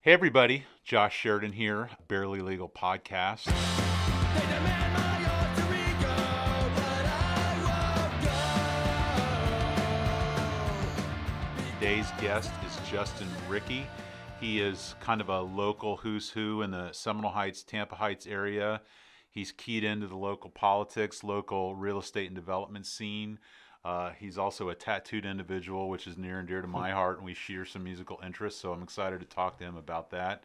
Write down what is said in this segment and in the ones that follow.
Hey everybody, Josh Sheridan here, Barely Legal Podcast. Today's guest is Justin Ricke. He is kind of a local who's who in the Seminole Heights, Tampa Heights area. He's keyed into the local politics, local real estate and development scene. He's also a tattooed individual, which is near and dear to my heart, and we share some musical interests, so I'm excited to talk to him about that.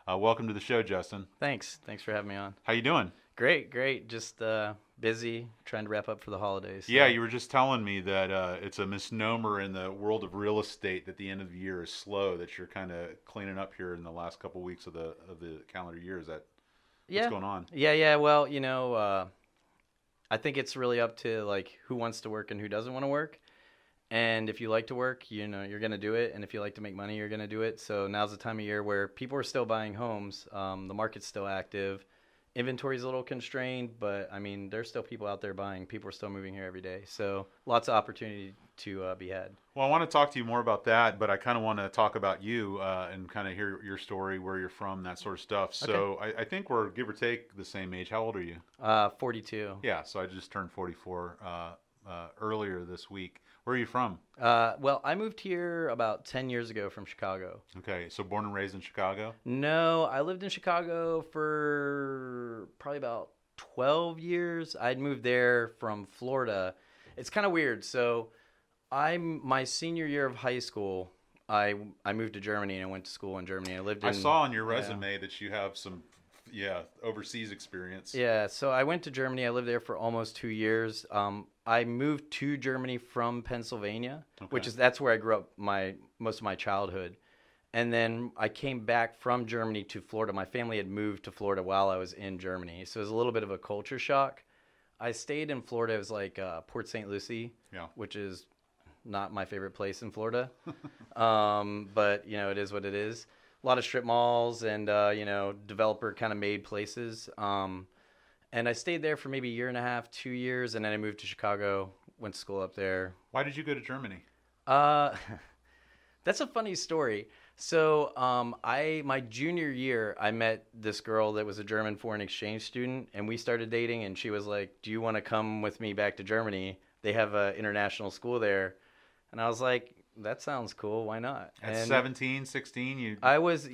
Welcome to the show, Justin. Thanks for having me on. How you doing? Great. Just busy, trying to wrap up for the holidays. So. Yeah, you were just telling me that it's a misnomer in the world of real estate that the end of the year is slow, that you're kind of cleaning up here in the last couple weeks of the calendar year. Is that what's going on? Yeah. Well, I think it's really up to like who wants to work and who doesn't want to work. And if you like to work, you're going to do it. And if you like to make money, you're going to do it. So now's the time of year where people are still buying homes. The market's still active. Inventory's a little constrained, but I mean, there's still people out there buying. People are still moving here every day. So lots of opportunity to be had. Well, I want to talk to you more about that, but I kind of want to talk about you and kind of hear your story, where you're from, that sort of stuff. So okay. I think we're give or take the same age. How old are you? 42. Yeah, so I just turned 44 earlier this week. Where are you from? Well, I moved here about 10 years ago from Chicago. Okay, so born and raised in Chicago? No, I lived in Chicago for probably about 12 years. I'd moved there from Florida. It's kind of weird. So my senior year of high school, I moved to Germany and I went to school in Germany. I saw on your resume that you have some overseas experience. Yeah, so I went to Germany. I lived there for almost 2 years. I moved to Germany from Pennsylvania, that's where I grew up most of my childhood. And then I came back from Germany to Florida. My family had moved to Florida while I was in Germany, so it was a little bit of a culture shock. I stayed in Florida. It was like Port St. Lucie, which is not my favorite place in Florida. But, it is what it is. A lot of strip malls and, developer kind of made places. And I stayed there for maybe a year and a half, 2 years, and then I moved to Chicago, went to school up there. Why did you go to Germany? That's a funny story. So my junior year, I met this girl that was a German foreign exchange student, and we started dating, and she was like, do you want to come with me back to Germany? They have an international school there. And I was like, that sounds cool. Why not? At 17, 16? I was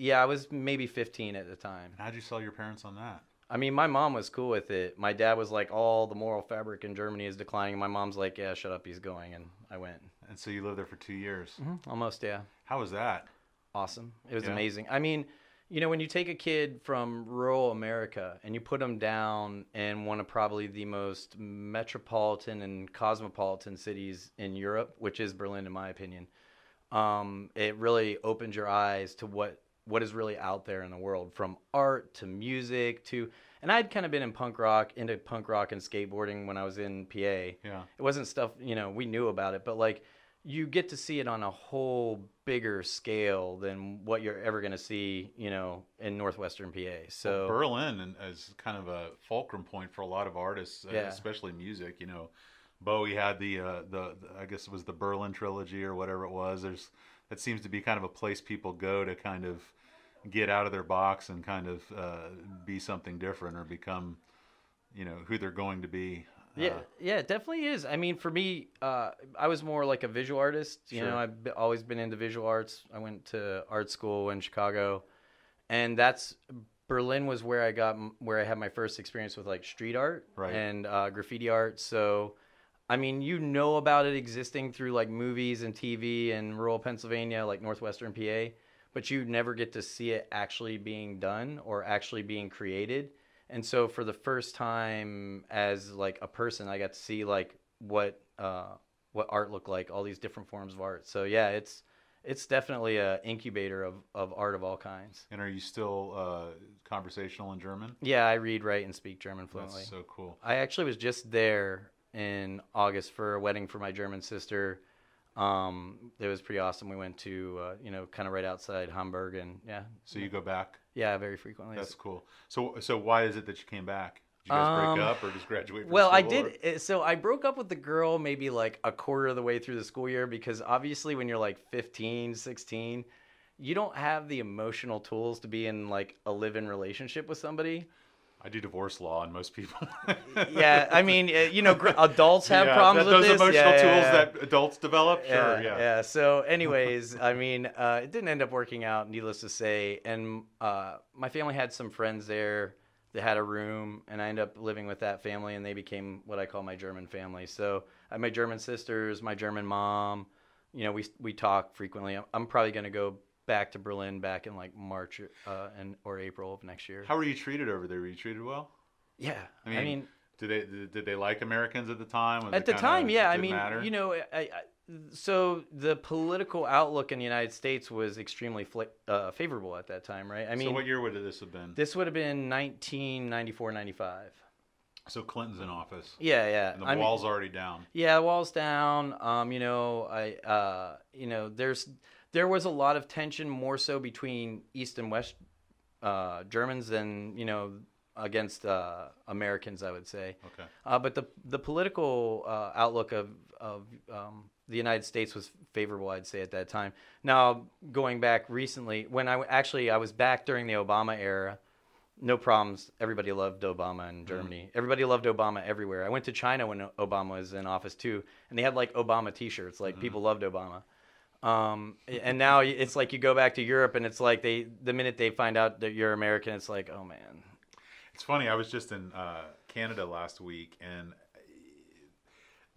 maybe 15 at the time. How'd you sell your parents on that? I mean, my mom was cool with it. My dad was like, all the moral fabric in Germany is declining. My mom's like, yeah, shut up, he's going. And I went. And so you lived there for 2 years? Mm-hmm. Almost, yeah. How was that? Awesome. It was amazing. I mean, when you take a kid from rural America and you put them down in one of probably the most metropolitan and cosmopolitan cities in Europe, which is Berlin in my opinion, it really opens your eyes to what is really out there in the world, from art to music to, and I'd kind of been into punk rock and skateboarding when I was in PA. Yeah. It wasn't stuff, we knew about it, but like you get to see it on a whole bigger scale than what you're ever going to see, in Northwestern PA. So Berlin is kind of a fulcrum point for a lot of artists, especially music. Bowie had the I guess it was the Berlin trilogy or whatever it was. That seems to be kind of a place people go to kind of get out of their box and kind of be something different or become, who they're going to be. Yeah, it definitely is. I mean, for me, I was more like a visual artist. I've always been into visual arts. I went to art school in Chicago, and Berlin was where I had my first experience with like street art and graffiti art. So, I mean, about it existing through like movies and TV in rural Pennsylvania, like Northwestern PA, but you never get to see it actually being done or actually being created. And so for the first time as like a person, I got to see like what art looked like, all these different forms of art. So yeah, it's definitely an incubator of art of all kinds. And are you still conversational in German? Yeah, I read, write, and speak German fluently. That's so cool. I actually was just there in August for a wedding for my German sister. It was pretty awesome. We went to, kind of right outside Hamburg, and yeah. So you go back? Yeah, very frequently. That's cool. So why is it that you came back? Did you guys break up or just graduate from Well, school, I did. So I broke up with the girl maybe like a quarter of the way through the school year, because obviously when you're like 15, 16, you don't have the emotional tools to be in like a live-in relationship with somebody. I do divorce law, and most people. Yeah, I mean, adults have problems with those this. emotional tools that adults develop. Sure, yeah. So, anyways, I mean, it didn't end up working out, needless to say. And my family had some friends there. They had a room, and I ended up living with that family, and they became what I call my German family. So I have my German sisters, my German mom. We talk frequently. I'm probably going to go back to Berlin back in like March or April of next year. How were you treated over there? Were you treated well? Yeah, I mean, did they like Americans at the time? At the time, yeah. I mean, matter? So the political outlook in the United States was extremely favorable at that time, right? I mean, so what year would this have been? This would have been 1994, 95. So Clinton's in office. Yeah. And the wall's already down. Yeah, the wall's down. There was a lot of tension, more so between East and West Germans than against Americans, I would say. Okay. But the political outlook of the United States was favorable, I'd say, at that time. Now, going back recently, when I was back during the Obama era, no problems. Everybody loved Obama in Germany. Mm-hmm. Everybody loved Obama everywhere. I went to China when Obama was in office too, and they had like Obama T-shirts. Like people loved Obama. And now it's like you go back to Europe, and it's like the minute they find out that you're American, it's like, oh man. It's funny. I was just in Canada last week, and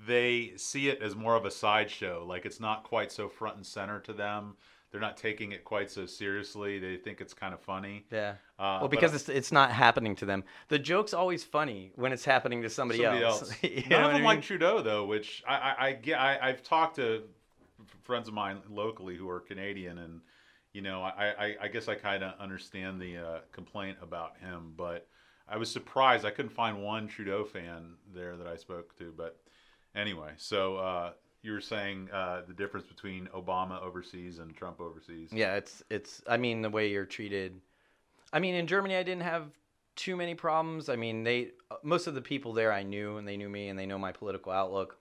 they see it as more of a sideshow. Like it's not quite so front and center to them. They're not taking it quite so seriously. They think it's kind of funny. Yeah. Well, because it's not happening to them. The joke's always funny when it's happening to somebody else. None of them like Trudeau, though, which I've talked to friends of mine locally who are Canadian, and I guess I kind of understand the complaint about him, but I was surprised I couldn't find one Trudeau fan there that I spoke to. But anyway, so you were saying the difference between Obama overseas and Trump overseas. Yeah, it's. I mean, the way you're treated. I mean, in Germany, I didn't have too many problems. I mean, most of the people there I knew, and they knew me, and they know my political outlook.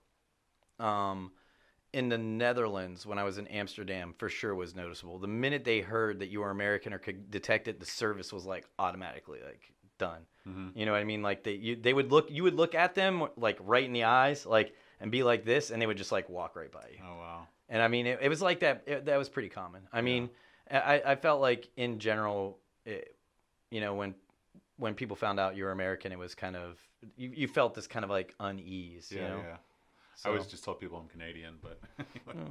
In the Netherlands, when I was in Amsterdam, for sure was noticeable. The minute they heard that you were American or could detect it, the service was like automatically like done. Mm-hmm. You know what I mean? Like you would look at them like right in the eyes, like, and be like this, and they would just like walk right by you. Oh wow! And I mean, it was like that. That was pretty common. I mean, I felt like in general, when people found out you were American, it was kind of you felt this kind of like unease. Yeah, you know? Yeah. So. I always just tell people I'm Canadian, but anyway.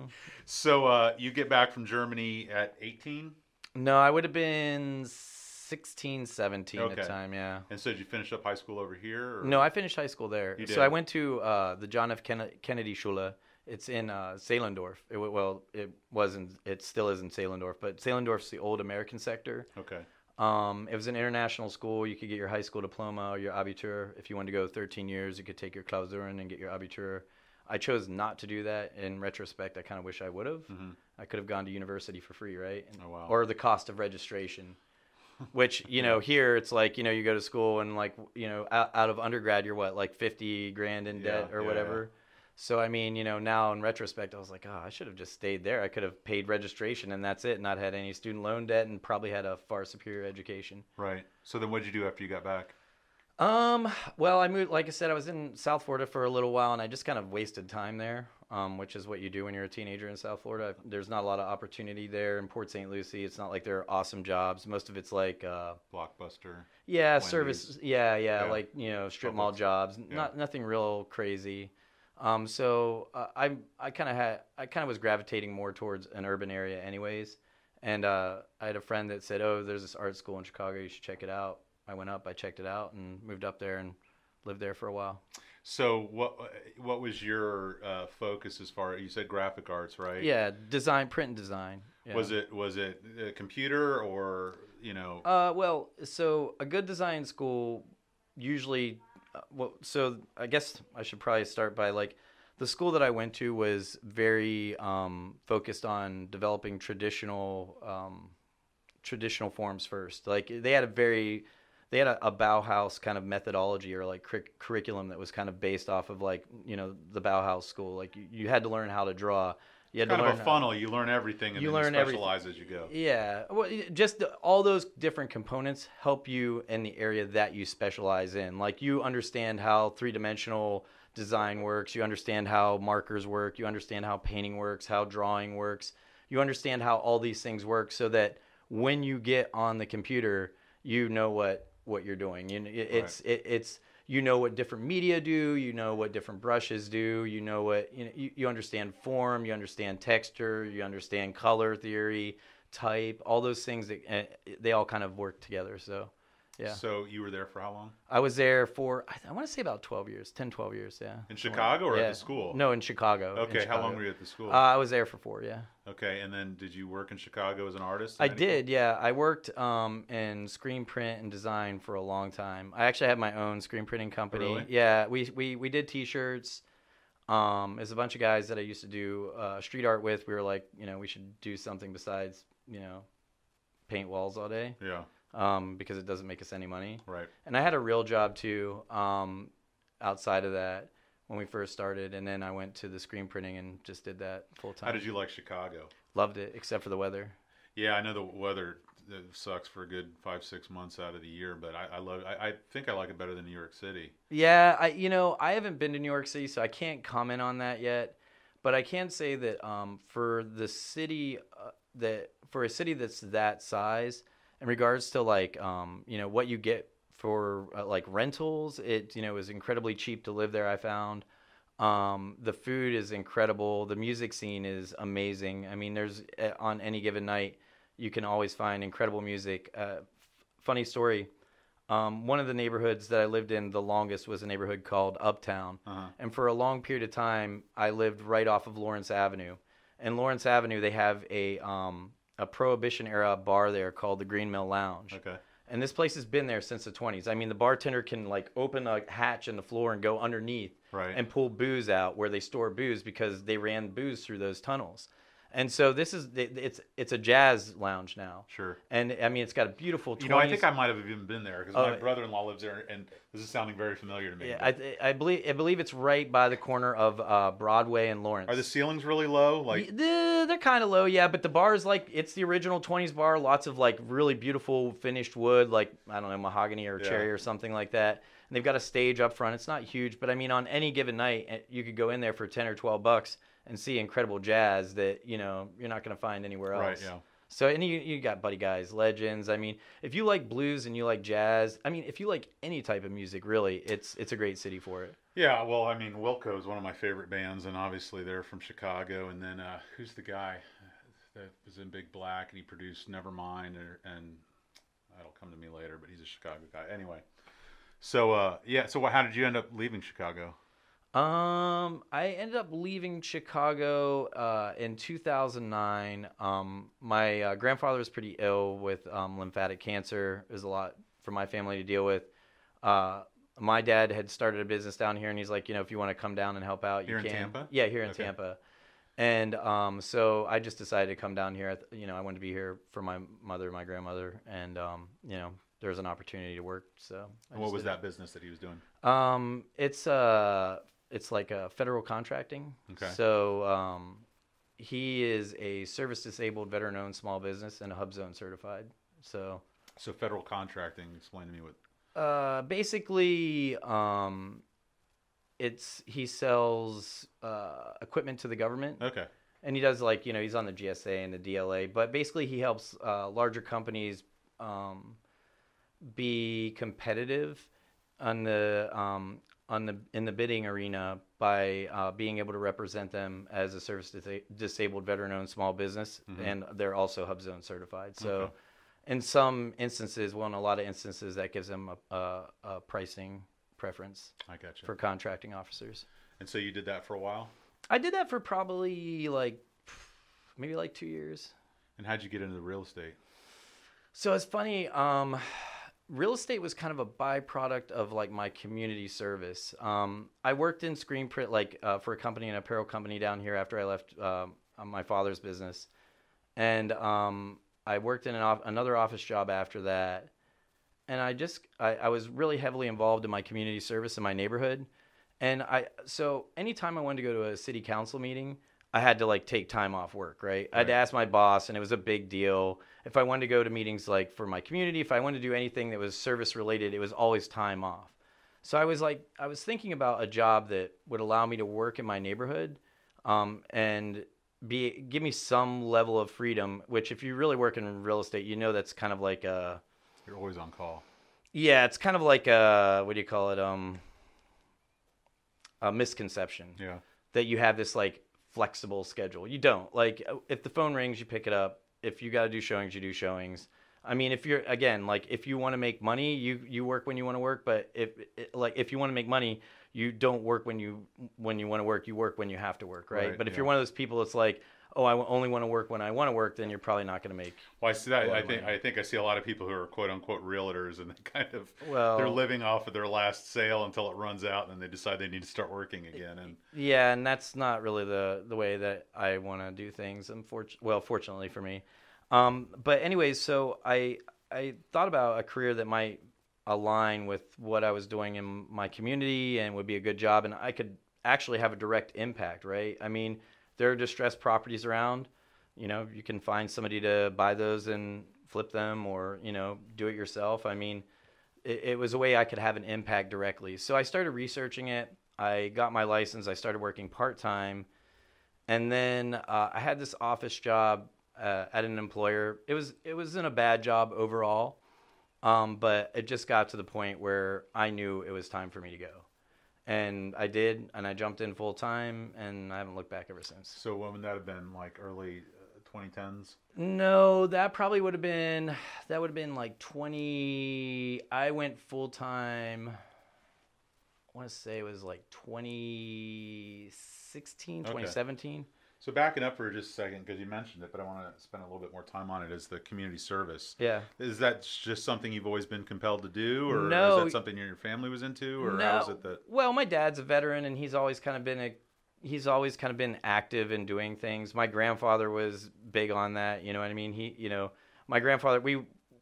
So you get back from Germany at 18? No, I would have been 16, 17 at the time, yeah. And so did you finish up high school over here? Or? No, I finished high school there. You did? So I went to the John F. Kennedy Schule. It's in Zehlendorf. It still is in Zehlendorf, but Zehlendorf's the old American sector. Okay. It was an international school. You could get your high school diploma or your Abitur. If you wanted to go 13 years, you could take your Klausuren and get your Abitur. I chose not to do that. In retrospect, I kind of wish I would have. Mm-hmm. I could have gone to university for free, right? Oh, wow. Or the cost of registration, which, here it's like, you go to school and like, out of undergrad, you're what, like 50 grand in debt or whatever. Yeah. So, I mean, now in retrospect, I was like, oh, I should have just stayed there. I could have paid registration and that's it. Not had any student loan debt and probably had a far superior education. Right. So then what did you do after you got back? Well, I moved, like I said, I was in South Florida for a little while and I just kind of wasted time there, which is what you do when you're a teenager in South Florida. There's not a lot of opportunity there in Port St. Lucie. It's not like there are awesome jobs. Most of it's like, Blockbuster. Yeah, Wendy's. Service. Yeah. Like, strip mall jobs, nothing real crazy. So, I kind of was gravitating more towards an urban area anyways. And, I had a friend that said, oh, there's this art school in Chicago. You should check it out. I went up, I checked it out, and moved up there and lived there for a while. So what was your focus as far as, you said graphic arts, right? Yeah, design, print and design. Yeah. Was it a computer or, Well, so a good design school usually, so I guess I should probably start by like, the school that I went to was very focused on developing traditional forms first. Like they had a Bauhaus kind of methodology or like curriculum that was kind of based off of like, the Bauhaus school. Like you had to learn how to draw You had kind to of learn a funnel. You learn everything and you then learn you specialize as you go. Yeah, well, just all those different components help you in the area that you specialize in. Like you understand how three-dimensional design works, you understand how markers work, you understand how painting works, how drawing works. You understand how all these things work so that when you get on the computer, you know what you're doing. It's you know what different media do, you know what different brushes do, you know what you understand form, you understand texture, you understand color theory, type, all those things that they all kind of work together. So, yeah. So you were there for how long? I was there for I want to say about 12 years, 10, 12 years, yeah. In Chicago or yeah. at the school? No, in Chicago. Okay, in how long were you at the school? I was there for 4, yeah. Okay, and then did you work in Chicago as an artist? I did, yeah. I worked in screen print and design for a long time. I actually had my own screen printing company. Really? Yeah, we did T-shirts. There's a bunch of guys that I used to do street art with. We were like, we should do something besides, paint walls all day. Yeah. Because it doesn't make us any money. Right. And I had a real job too, outside of that when we first started, and then I went to the screen printing and just did that full time. How did you like Chicago? Loved it, except for the weather. Yeah, I know the weather sucks for a good 5-6 months out of the year, but I think I like it better than New York City. Yeah, I haven't been to New York City, so I can't comment on that yet. But I can say that for the city for a city that's that size, in regards to like what you get for like rentals, it is incredibly cheap to live there. I found the food is incredible. The music scene is amazing. I mean, there's on any given night you can always find incredible music. Funny story. One of the neighborhoods that I lived in the longest was a neighborhood called Uptown. And for a long period of time, I lived right off of Lawrence Avenue. And Lawrence Avenue, they have a Prohibition era bar there called the Green Mill Lounge. Okay. And this place has been there since the 20s. I mean, the bartender can like open a hatch in the floor and go underneath and pull booze out where they store booze because they ran booze through those tunnels. And so it's a jazz lounge now. Sure. And I mean, it's got a beautiful 20s. I think I might have even been there because my brother-in-law lives there, and this is sounding very familiar to me. Yeah, I believe it's right by the corner of Broadway and Lawrence. Are the ceilings really low? Like they're kind of low, yeah. But the bar is like it's the original 20s bar. Lots of like really beautiful finished wood, like I don't know, mahogany or cherry or something like that. And they've got a stage up front. It's not huge, but I mean, on any given night, you could go in there for $10 or $12 and see incredible jazz that you're not going to find anywhere else. Right. Yeah. So and you got Buddy Guys, legends. I mean, if you like blues and you like jazz, I mean, if you like any type of music, really, it's a great city for it. Yeah. Well, I mean, Wilco is one of my favorite bands, and obviously they're from Chicago. And then who's the guy that was in Big Black and he produced Nevermind, and that'll come to me later, but he's a Chicago guy. Anyway. So So how did you end up leaving Chicago? I ended up leaving Chicago in 2009. My grandfather was pretty ill with lymphatic cancer. It was a lot for my family to deal with. My dad had started a business down here, and he's like, if you want to come down and help out, you can. Here in Tampa? Yeah, here in Tampa. And so I just decided to come down here. I wanted to be here for my mother, my grandmother, and there was an opportunity to work. So. And what was that business that he was doing? It's like a federal contracting. Okay. So he is a service-disabled, veteran-owned small business and a HUBZone certified. So federal contracting. Explain to me what. Basically, he sells equipment to the government. Okay. And he does he's on the GSA and the DLA, but basically he helps larger companies be competitive in the bidding arena by being able to represent them as a service-disabled, veteran-owned small business, and they're also HUBZone certified. So, in some instances, in a lot of instances, that gives them a pricing preference. I gotcha. For contracting officers. And so you did that for a while? I did that for probably maybe 2 years. And how'd you get into the real estate? So it's funny. Real estate was kind of a byproduct of my community service. I worked in screen print for a company, an apparel company down here after I left my father's business, and I worked in another office job after that. And I was really heavily involved in my community service in my neighborhood, and so anytime I wanted to go to a city council meeting, I had to like take time off work, right? I had to ask my boss, and it was a big deal. If I wanted to go to meetings like for my community, if I wanted to do anything that was service related, it was always time off. So I was thinking about a job that would allow me to work in my neighborhood, and give me some level of freedom, which if you really work in real estate, you know, that's kind of like You're always on call. yeah, it's kind of like what do you call it? A misconception. Yeah. That you have this like flexible schedule. You don't. Like if the phone rings, you pick it up. If you got to do showings, you do showings. I mean, if you're again, like if you want to make money, you work when you want to work, but if you want to make money, you don't work when you want to work, you work when you have to work, right? But if you're one of those people that's like, "Oh, I only want to work when I want to work," then you're probably not going to make. Well, I see that. I think I see a lot of people who are quote unquote realtors, and they kind of they're living off of their last sale until it runs out, and then they decide they need to start working again. And yeah, and that's not really the way that I want to do things. Fortunately for me. But anyways, so I thought about a career that might align with what I was doing in my community and would be a good job, and I could actually have a direct impact, right? I mean, there are distressed properties around. You know, you can find somebody to buy those and flip them, or, you know, do it yourself. I mean, it was a way I could have an impact directly. So I started researching it. I got my license. I started working part-time. And then I had this office job at an employer. It wasn't a bad job overall, but it just got to the point where I knew it was time for me to go. And I did, and I jumped in full time, and I haven't looked back ever since. So when would that have been, like early 2010s? No, that probably would have been like 20. I went full time. I want to say it was like 2016, 2017. So backing up for just a second, because you mentioned it, but I want to spend a little bit more time on it, is the community service. Yeah. Is that just something you've always been compelled to do, or No. is that something your family was into, or No. how is it that? Well, my dad's a veteran, and he's always kind of been active in doing things. My grandfather was big on that. You know what I mean? My grandfather,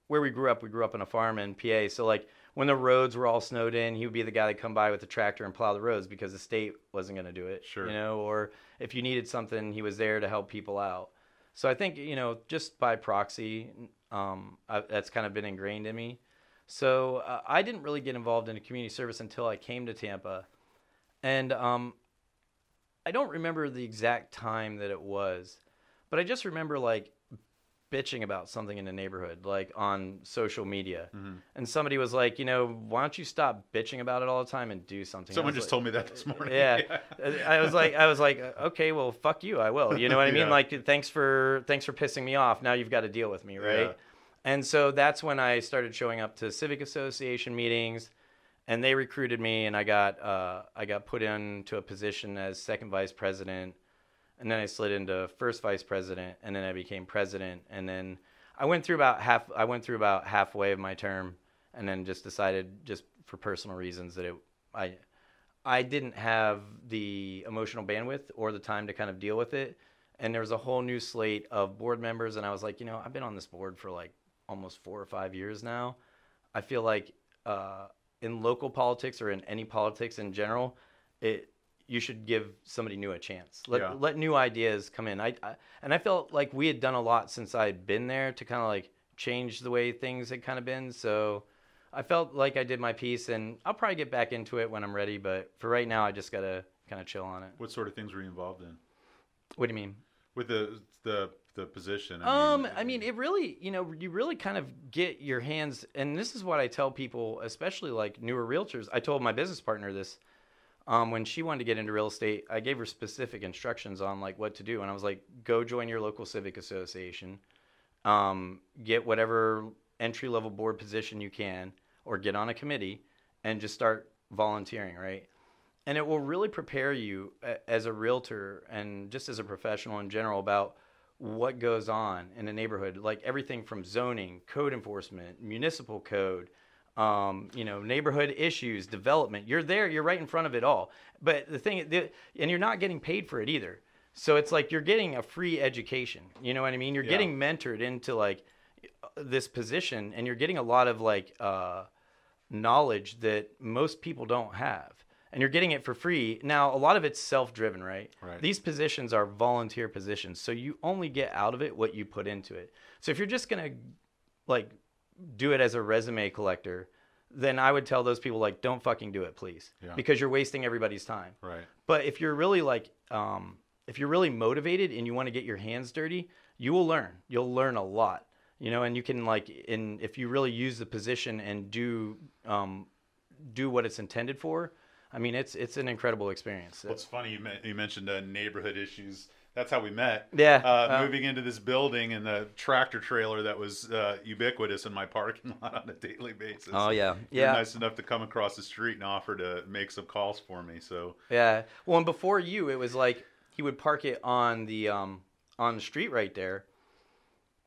where we grew up on a farm in PA. So like when the roads were all snowed in, he would be the guy that come by with the tractor and plow the roads because the state wasn't going to do it. Sure. You know, or if you needed something, he was there to help people out. So I think, you know, just by proxy, that's kind of been ingrained in me. So I didn't really get involved in community service until I came to Tampa. And I don't remember the exact time that it was, but I just remember like bitching about something in the neighborhood, like on social media. Mm-hmm. And somebody was like, you know, why don't you stop bitching about it all the time and do something? Someone just told me that this morning. Yeah. I was like, okay, well, fuck you. I will. You know what I mean? Like, thanks for pissing me off. Now you've got to deal with me. Right. Yeah. And so that's when I started showing up to civic association meetings, and they recruited me, and I got put into a position as second vice president. And then I slid into first vice president, and then I became president. And then I went through about halfway of my term, and then just decided, just for personal reasons, that I didn't have the emotional bandwidth or the time to kind of deal with it. And there was a whole new slate of board members, and I was like, you know, I've been on this board for like almost 4 or 5 years now. I feel like in local politics or in any politics in general, you should give somebody new a chance. Let new ideas come in. And I felt like we had done a lot since I had been there to kind of like change the way things had kind of been. So I felt like I did my piece, and I'll probably get back into it when I'm ready. But for right now, I just got to kind of chill on it. What sort of things were you involved in? What do you mean? With the position? I mean, it really, you know, you really kind of get your hands, and this is what I tell people, especially like newer realtors. I told my business partner this. When she wanted to get into real estate, I gave her specific instructions on like what to do. And I was like, go join your local civic association, get whatever entry-level board position you can, or get on a committee and just start volunteering, right? And it will really prepare you as a realtor and just as a professional in general about what goes on in a neighborhood, like everything from zoning, code enforcement, municipal code, you know, neighborhood issues, development. You're there, you're right in front of it all. But the thing, and you're not getting paid for it either. So it's like you're getting a free education. You know what I mean? You're getting mentored into like this position, and you're getting a lot of like knowledge that most people don't have. and you're getting it for free. Now, a lot of it's self-driven, right? Right. These positions are volunteer positions, so you only get out of it what you put into it. So if you're just gonna like do it as a resume collector, then I would tell those people like, don't fucking do it, please, because you're wasting everybody's time. Right. But if you're really like, if you're really motivated and you want to get your hands dirty, you will learn. You'll learn a lot, you know, and you can like, if you really use the position and do what it's intended for. I mean, it's an incredible experience. Well, it's funny you mentioned neighborhood issues. That's how we met. Yeah. Moving into this building and the tractor trailer that was ubiquitous in my parking lot on a daily basis. Oh, yeah. You're nice enough to come across the street and offer to make some calls for me. So yeah. Well, and before you, it was like he would park it on the street right there.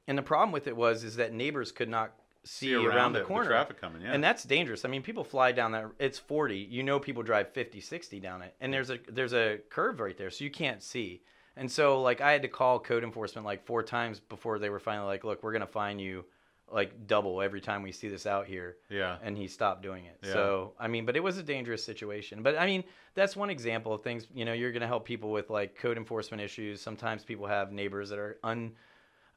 And the problem with it is that neighbors could not see around the corner. The traffic coming, And that's dangerous. I mean, people fly down that. It's 40. You know, people drive 50, 60 down it. And there's a curve right there, so you can't see. And so, like, I had to call code enforcement like 4 times before they were finally like, look, we're going to fine you like double every time we see this out here. Yeah. And he stopped doing it. Yeah. So, I mean, but it was a dangerous situation. But, I mean, that's one example of things, you know, you're going to help people with, like, code enforcement issues. Sometimes people have neighbors that are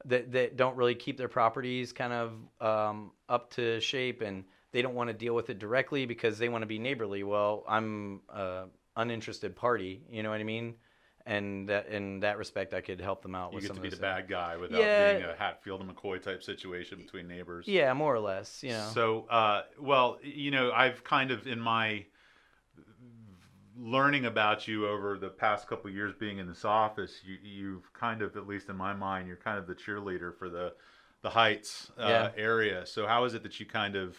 that don't really keep their properties kind of up to shape, and they don't want to deal with it directly because they want to be neighborly. Well, I'm an uninterested party, you know what I mean? And that, in that respect, I could help them out with some of those. You get to be the bad guy without being a Hatfield and McCoy type situation between neighbors. Yeah, more or less, you know. So, well, you know, I've kind of, in my learning about you over the past couple of years being in this office, you've kind of, at least in my mind, you're kind of the cheerleader for the Heights area. So how is it that you kind of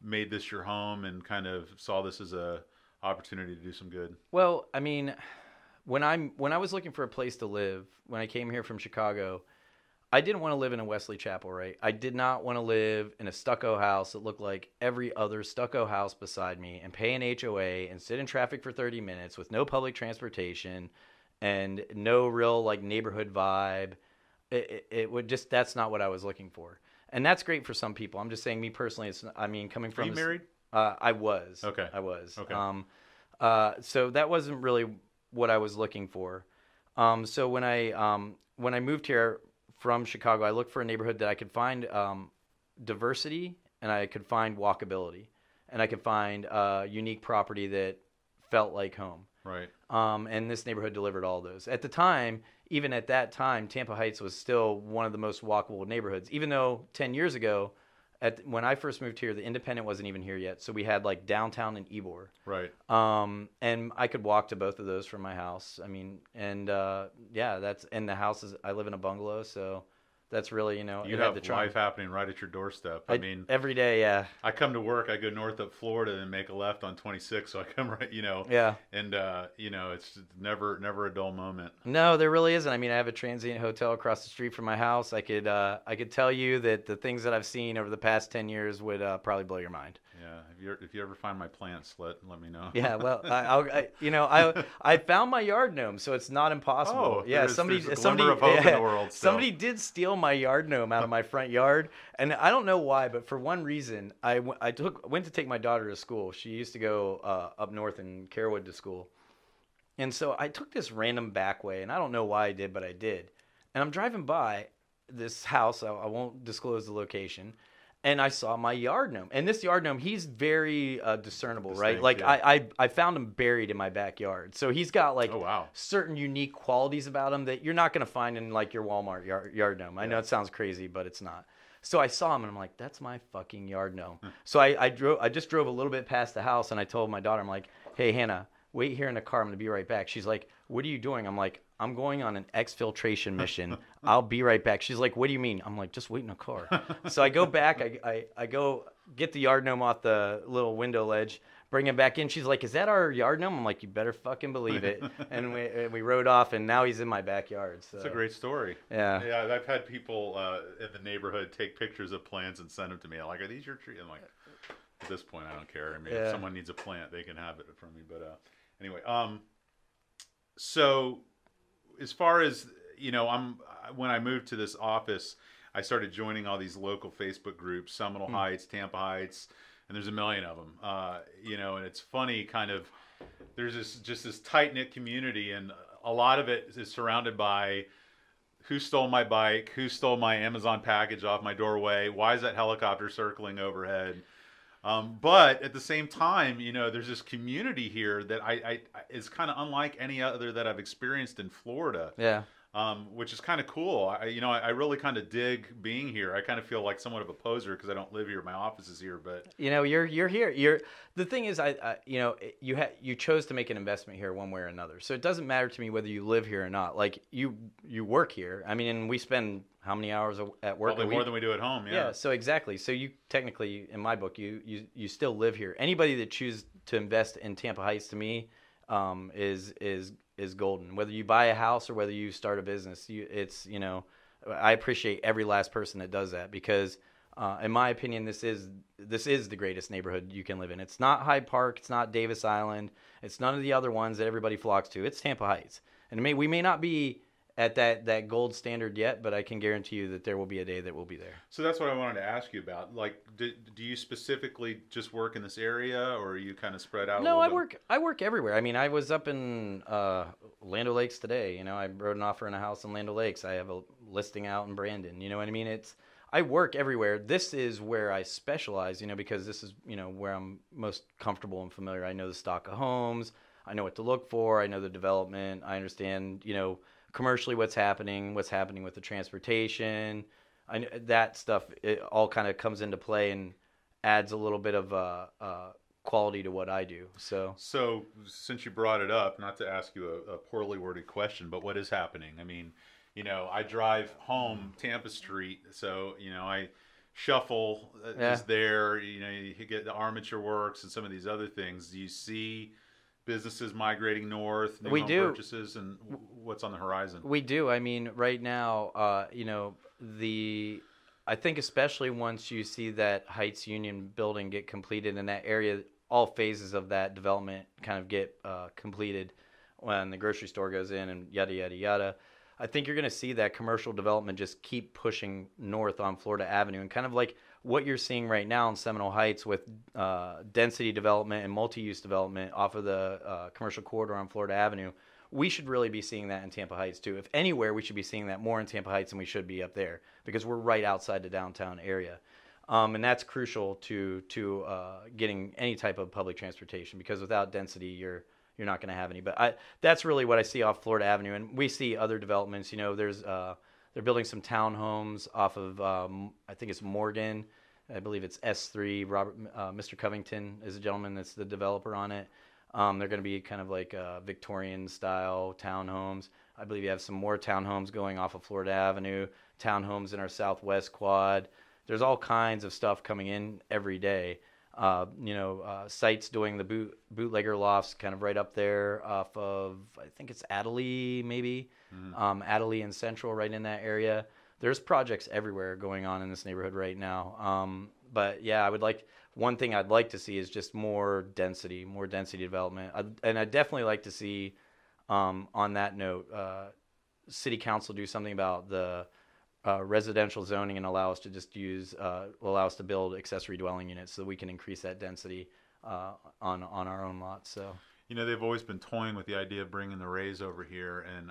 made this your home and kind of saw this as a opportunity to do some good? Well, I mean, when I was looking for a place to live, when I came here from Chicago, I didn't want to live in a Wesley Chapel, right? I did not want to live in a stucco house that looked like every other stucco house beside me and pay an HOA and sit in traffic for 30 minutes with no public transportation and no real like neighborhood vibe. It would just, that's not what I was looking for. And that's great for some people. I'm just saying, me personally, I mean, coming from... Are you married? I was. Okay. I was. Okay. So that wasn't really what I was looking for. So when I moved here from Chicago, I looked for a neighborhood that I could find diversity, and I could find walkability, and I could find unique property that felt like home. Right. And this neighborhood delivered all those. At the time, even at that time, Tampa Heights was still one of the most walkable neighborhoods, even though 10 years ago, when I first moved here, the Independent wasn't even here yet. So we had like downtown and Ybor. Right. And I could walk to both of those from my house. I mean, and that's, and the house is, I live in a bungalow, so that's really, you know, you have the life happening right at your doorstep. I mean, every day, yeah. I come to work, I go north up Florida and make a left on 26, so I come right, you know. Yeah. And you know, it's never a dull moment. No, there really isn't. I mean, I have a transient hotel across the street from my house. I could tell you that the things that I've seen over the past 10 years would probably blow your mind. Yeah, if you ever find my plants, let me know. Yeah, well, I found my yard gnome, so it's not impossible. Oh, yeah, there's a glimmer of hope in the world still. Somebody did steal my yard gnome out of my front yard, and I don't know why, but for one reason, I went to take my daughter to school. She used to go up north in Carewood to school, and so I took this random back way, and I don't know why I did, but I did. And I'm driving by this house. I won't disclose the location. And I saw my yard gnome. And this yard gnome, he's very discernible, right? Like, yeah. I found him buried in my backyard. So he's got, like, certain unique qualities about him that you're not going to find in, like, your Walmart yard gnome. I know it sounds crazy, but it's not. So I saw him, and I'm like, that's my fucking yard gnome. So I just drove a little bit past the house, and I told my daughter, I'm like, hey, Hannah, wait here in the car. I'm going to be right back. She's like, what are you doing? I'm like, I'm going on an exfiltration mission. I'll be right back. She's like, what do you mean? I'm like, just wait in the car. So I go back. I go get the yard gnome off the little window ledge, bring him back in. She's like, is that our yard gnome? I'm like, you better fucking believe it. And we rode off, and now he's in my backyard. So. That's a great story. Yeah. Yeah, I've had people in the neighborhood take pictures of plants and send them to me. I'm like, are these your trees? I'm like, at this point, I don't care. I mean, if someone needs a plant, they can have it from me. But anyway, so as far as, you know, when I moved to this office, I started joining all these local Facebook groups, Seminole Heights, Tampa Heights, and there's a million of them. You know, and it's funny kind of there's this tight knit community, and a lot of it is surrounded by who stole my bike, who stole my Amazon package off my doorway, why is that helicopter circling overhead. But at the same time, there's this community here that I is kind of unlike any other that I've experienced in Florida. Yeah. Which is kind of cool. I really kind of dig being here. I kind of feel like somewhat of a poser because I don't live here. My office is here, but you're here. The thing is, you chose to make an investment here one way or another. So it doesn't matter to me whether you live here or not. Like you work here. I mean, and we spend how many hours at work? Probably more than we do at home. Yeah. So exactly. So you technically, in my book, you still live here. Anybody that chooses to invest in Tampa Heights, to me, is golden. Whether you buy a house or whether you start a business, I appreciate every last person that does that, because in my opinion, this is the greatest neighborhood you can live in. It's not Hyde Park, it's not Davis Island, it's none of the other ones that everybody flocks to. It's Tampa Heights, and we may not be at that gold standard yet, but I can guarantee you that there will be a day that we'll be there. So that's what I wanted to ask you about. Like, do you specifically just work in this area, or are you kind of spread out? No, I work everywhere. I mean, I was up in Land O'Lakes today. I wrote an offer in a house in Land O'Lakes. I have a listing out in Brandon. You know what I mean? I work everywhere. This is where I specialize, because this is, where I'm most comfortable and familiar. I know the stock of homes. I know what to look for. I know the development. I understand, commercially what's happening with the transportation. That stuff, it all kind of comes into play and adds a little bit of quality to what I do. So since you brought it up, not to ask you a poorly worded question, but what is happening? I mean, I drive home Tampa Street, so I Shuffle is there. You get the Armature Works and some of these other things. Do you see businesses migrating north, new home purchases, and what's on the horizon? We do. I mean, right now, I think especially once you see that Heights Union building get completed in that area, all phases of that development kind of get completed when the grocery store goes in and yada, yada, yada. I think you're going to see that commercial development just keep pushing north on Florida Avenue, and kind of like what you're seeing right now in Seminole Heights with density development and multi-use development off of the commercial corridor on Florida Avenue. We should really be seeing that in Tampa Heights too. If anywhere, we should be seeing that more in Tampa Heights than we should be up there, because we're right outside the downtown area. And that's crucial to getting any type of public transportation, because without density, you're not going to have any. But that's really what I see off Florida Avenue, and we see other developments. There's they're building some townhomes off of I think it's Morgan. I believe it's S3. Mr. Covington is a gentleman that's the developer on it. They're going to be kind of like Victorian style townhomes. I believe you have some more townhomes going off of Florida Avenue, townhomes in our Southwest Quad. There's all kinds of stuff coming in every day. Sites doing the bootlegger lofts kind of right up there off of, I think it's Adderley maybe, Adderley and Central, right in that area. There's projects everywhere going on in this neighborhood right now. But yeah, one thing I'd like to see is just more density development. And I'd definitely like to see, on that note, City Council do something about the residential zoning and allow us to build accessory dwelling units so that we can increase that density on our own lots. So they've always been toying with the idea of bringing the Rays over here, and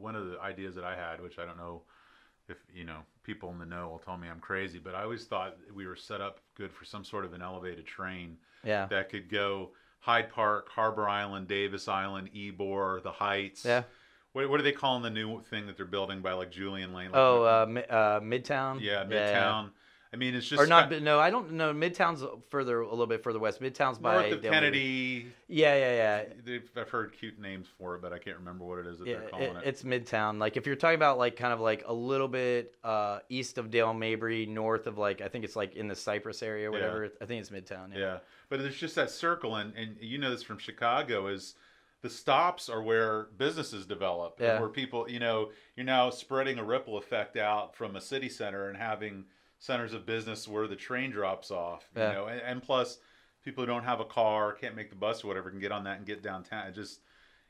one of the ideas that I had, which I don't know if people in the know will tell me I'm crazy, but I always thought we were set up good for some sort of an elevated train that could go Hyde Park, Harbor Island, Davis Island, Ybor, the Heights. Yeah. What are they calling the new thing that they're building by like Julian Lane? Midtown. Yeah, Midtown. Yeah. I mean, it's just No, I don't know. Midtown's a little bit further west. Midtown's by north of Kennedy. Yeah. I've heard cute names for it, but I can't remember what it is that they're calling it. It's Midtown. Like if you're talking about like kind of like a little bit east of Dale Mabry, north of like I think it's like in the Cypress area or whatever. Yeah. I think it's Midtown. Yeah, but there's just that circle, and you know this from Chicago is. The stops are where businesses develop, and where people, you're now spreading a ripple effect out from a city center and having centers of business where the train drops off, and plus people who don't have a car, can't make the bus or whatever, can get on that and get downtown. It just,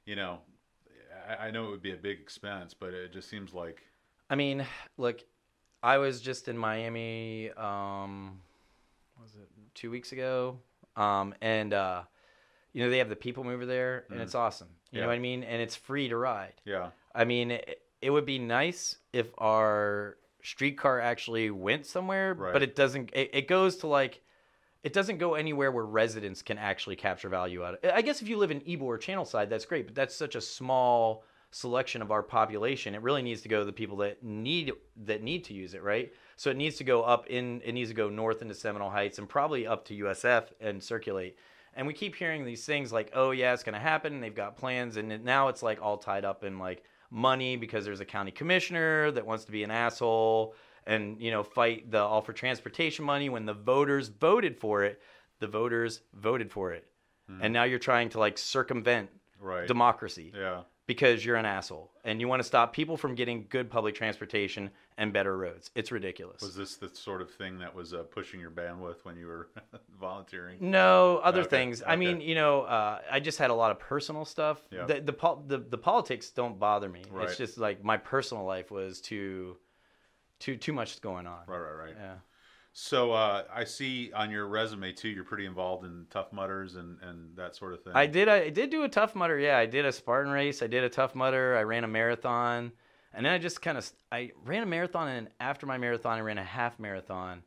I know it would be a big expense, but it just seems like. I mean, look, I was just in Miami, was it 2 weeks ago? And, they have the people mover there, and it's awesome. You know what I mean? And it's free to ride. Yeah. I mean, it would be nice if our streetcar actually went somewhere, but it doesn't. It goes to like, it doesn't go anywhere where residents can actually capture value out of it. I guess if you live in Ybor or Channelside, that's great, but that's such a small selection of our population. It really needs to go to the people that need to use it, right? So it needs to go it needs to go north into Seminole Heights and probably up to USF and circulate. And we keep hearing these things like, oh yeah, it's going to happen, and they've got plans, and now it's like all tied up in like money because there's a county commissioner that wants to be an asshole and fight the all for transportation money when the voters voted for it. The voters voted for it. And now you're trying to like circumvent democracy. Yeah. Because you're an asshole and you want to stop people from getting good public transportation and better roads. It's ridiculous. Was this the sort of thing that was pushing your bandwidth when you were volunteering? No, other things. Okay. I mean, I just had a lot of personal stuff. Yeah. The politics don't bother me. Right. It's just like my personal life was too much going on. Right. Yeah. So I see on your resume too, you're pretty involved in Tough Mudders and that sort of thing. I did do a Tough Mudder. Yeah, I did a Spartan race. I did a Tough Mudder. I ran a marathon, and then I ran a marathon, and after my marathon, I ran a half marathon,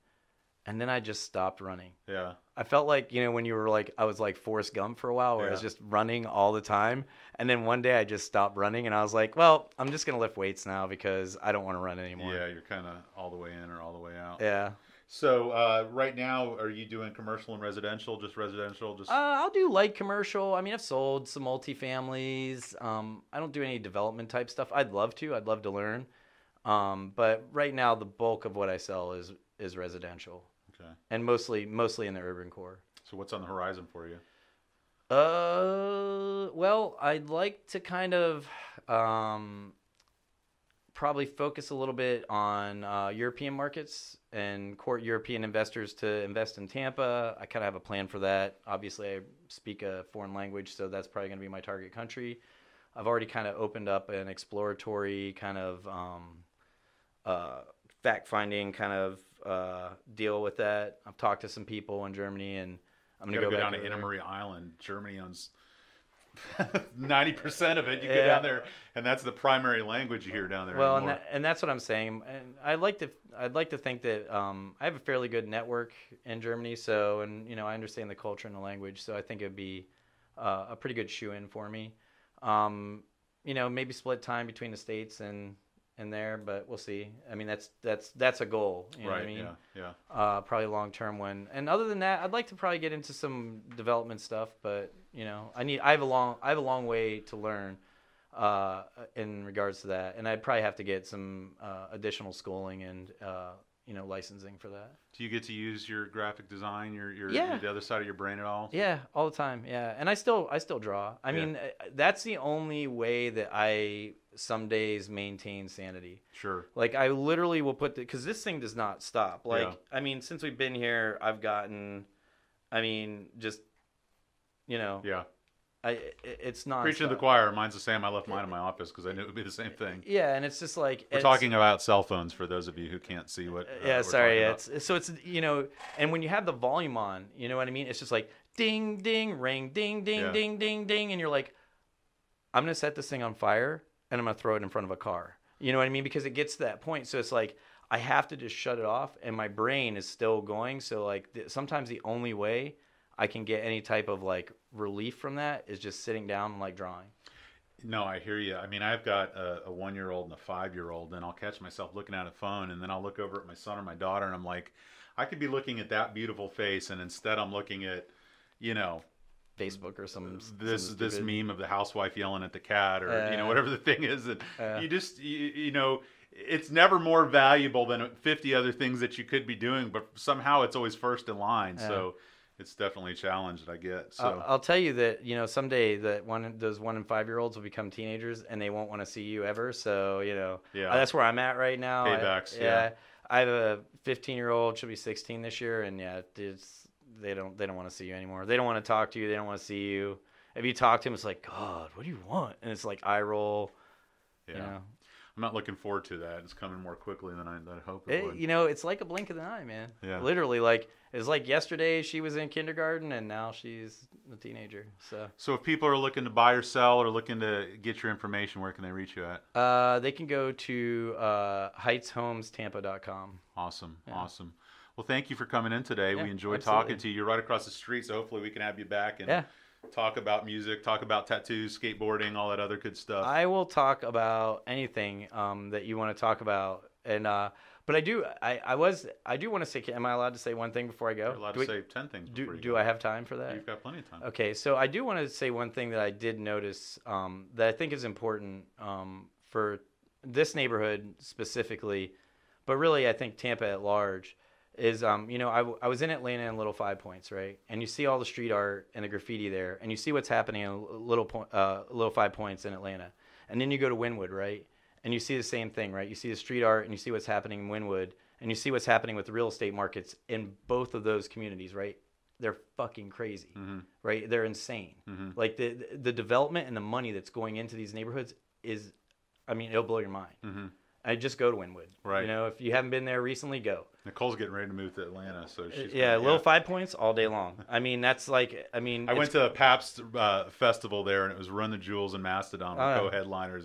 and then I just stopped running. Yeah. I felt like when you were like, I was like Forrest Gump for a while, where I was just running all the time, and then one day I just stopped running, and I was like, well, I'm just gonna lift weights now because I don't want to run anymore. Yeah, you're kind of all the way in or all the way out. Yeah. So right now, are you doing commercial and residential? Just residential? I'll do light commercial. I mean, I've sold some multifamilies. I don't do any development type stuff. I'd love to learn. But right now, the bulk of what I sell is residential. Okay. And mostly in the urban core. So what's on the horizon for you? Well, I'd like to kind of probably focus a little bit on European markets and court European investors to invest in Tampa. I kind of have a plan for that. Obviously, I speak a foreign language, so that's probably going to be my target country. I've already kind of opened up an exploratory kind of fact-finding kind of deal with that. I've talked to some people in Germany, and I'm going to go down to Anna Maria Island. Germany owns 90% of it. You go down there, and that's the primary language you hear down there. Well, and that's what I'm saying. And I'd like to think that I have a fairly good network in Germany. So, and I understand the culture and the language. So I think it'd be a pretty good shoe-in for me. Maybe split time between the States and there, but we'll see. I mean, that's a goal. You know what I mean? Yeah. Probably a long-term one. And other than that, I'd like to probably get into some development stuff, but I have a long way to learn in regards to that, and I'd probably have to get some additional schooling and licensing for that. Do you get to use your graphic design, the other side of your brain at all? Yeah, all the time. Yeah, and I still draw. I mean, that's the only way that I some days maintain sanity. Sure. Like I literally will put because this thing does not stop. Like I mean, since we've been here, I've gotten, just. Yeah. It's not preaching to the choir. Mine's the same. I left mine in my office because I knew it would be the same thing. Yeah, and it's just like we're talking about cell phones for those of you who can't see what. Sorry. It's and when you have the volume on, you know what I mean. It's just like ding, ding, ring, ding, ding, ding, ding, ding, and you're like, I'm gonna set this thing on fire and I'm gonna throw it in front of a car. You know what I mean? Because it gets to that point. So it's like I have to just shut it off, and my brain is still going. So like sometimes the only way I can get any type of like relief from that is just sitting down and like drawing. No, I hear you. I mean, I've got a 1-year-old and a 5-year-old, and I'll catch myself looking at a phone, and then I'll look over at my son or my daughter, and I'm like, I could be looking at that beautiful face, and instead I'm looking at, Facebook or some this meme of the housewife yelling at the cat, or whatever the thing is, and you just it's never more valuable than 50 other things that you could be doing, but somehow it's always first in line. So it's definitely a challenge that I get. So I'll tell you that someday that those 1 and 5-year-olds will become teenagers and they won't want to see you ever. So that's where I'm at right now. Paybacks. I have a 15-year-old. She'll be 16 this year, and they don't want to see you anymore. They don't want to talk to you. They don't want to see you. If you talk to them, it's like, God, what do you want? And it's like eye roll. Yeah. I'm not looking forward to that. It's coming more quickly than I hope it would. You know, it's like a blink of an eye, man. Yeah. Literally, like it's like yesterday she was in kindergarten and now she's a teenager. So if people are looking to buy or sell or looking to get your information, where can they reach you at? They can go to heightsHomesTampa.com. Awesome. Well, thank you for coming in today. Yeah, we enjoyed absolutely. talking to you. You're right across the street, so hopefully we can have you back and talk about music, talk about tattoos, skateboarding, all that other good stuff. I will talk about anything that you want to talk about, and but I do want to say. Am I allowed to say one thing before I go? You're allowed to say 10 things. Do I have time for that? You've got plenty of time. Okay, so I do want to say one thing that I did notice that I think is important for this neighborhood specifically, but really I think Tampa at large. Is you know, I was in Atlanta in Little 5 Points, right? And you see all the street art and the graffiti there, and you see what's happening in Little 5 Points in Atlanta, and then you go to Wynwood, right? And you see the same thing, right? You see the street art, and you see what's happening in Wynwood, and you see what's happening with the real estate markets in both of those communities, right? They're fucking crazy, right? They're insane. Like the development and the money that's going into these neighborhoods is, I mean, it'll blow your mind. I just go to Wynwood. Right. You know, if you haven't been there recently, go. Nicole's getting ready to move to Atlanta, so she's Little 5 Points all day long. I mean, that's like, I went to a Pabst festival there, and it was Run the Jewels and Mastodon were co-headliners.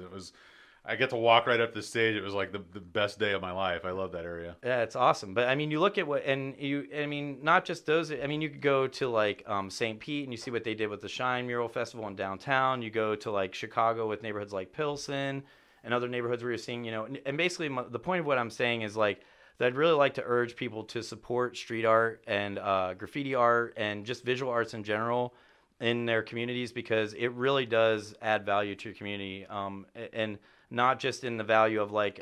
I get to walk right up the stage. It was like the best day of my life. I love that area. Yeah, it's awesome. But I mean, you look at not just those. I mean, you could go to like St. Pete and you see what they did with the Shine Mural Festival in downtown. You go to like Chicago with neighborhoods like Pilsen and other neighborhoods where you're seeing, you know, and basically the point of what I'm saying is like that I'd really like to urge people to support street art and graffiti art and just visual arts in general in their communities, because it really does add value to your community, and not just in the value of like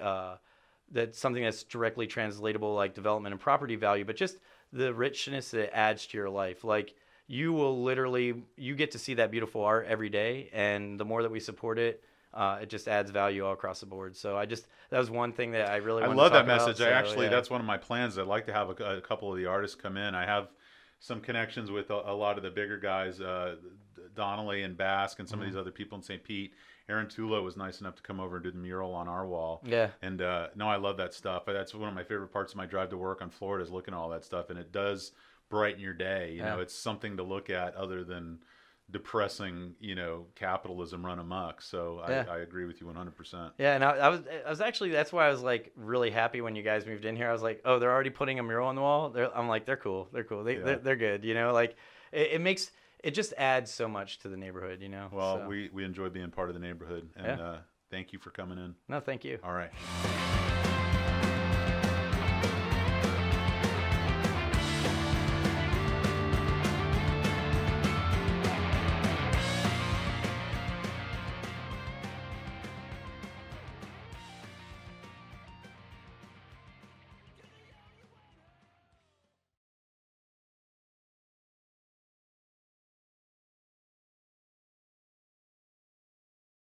that's something that's directly translatable like development and property value, but just the richness that it adds to your life. Like you get to see that beautiful art every day, and the more that we support it, it just adds value all across the board. So that was one thing that I really wanted love to talk that message. about. That's one of my plans. I'd like to have a couple of the artists come in. I have some connections with a lot of the bigger guys, Donnelly and Basque and some of these other people in St. Pete. Aaron Tula was nice enough to come over and do the mural on our wall. Yeah. And no, I love that stuff. That's one of my favorite parts of my drive to work on Florida is looking at all that stuff. And it does brighten your day. You know, it's something to look at other than depressing, you know, capitalism run amok. So I agree with you 100%. Yeah, and I was actually, that's why I was like really happy when you guys moved in here. I was like, oh, they're already putting a mural on the wall. I'm like, they're cool. They're good. You know, like it just adds so much to the neighborhood. You know. Well, we enjoy being part of the neighborhood, and thank you for coming in. No, thank you. All right.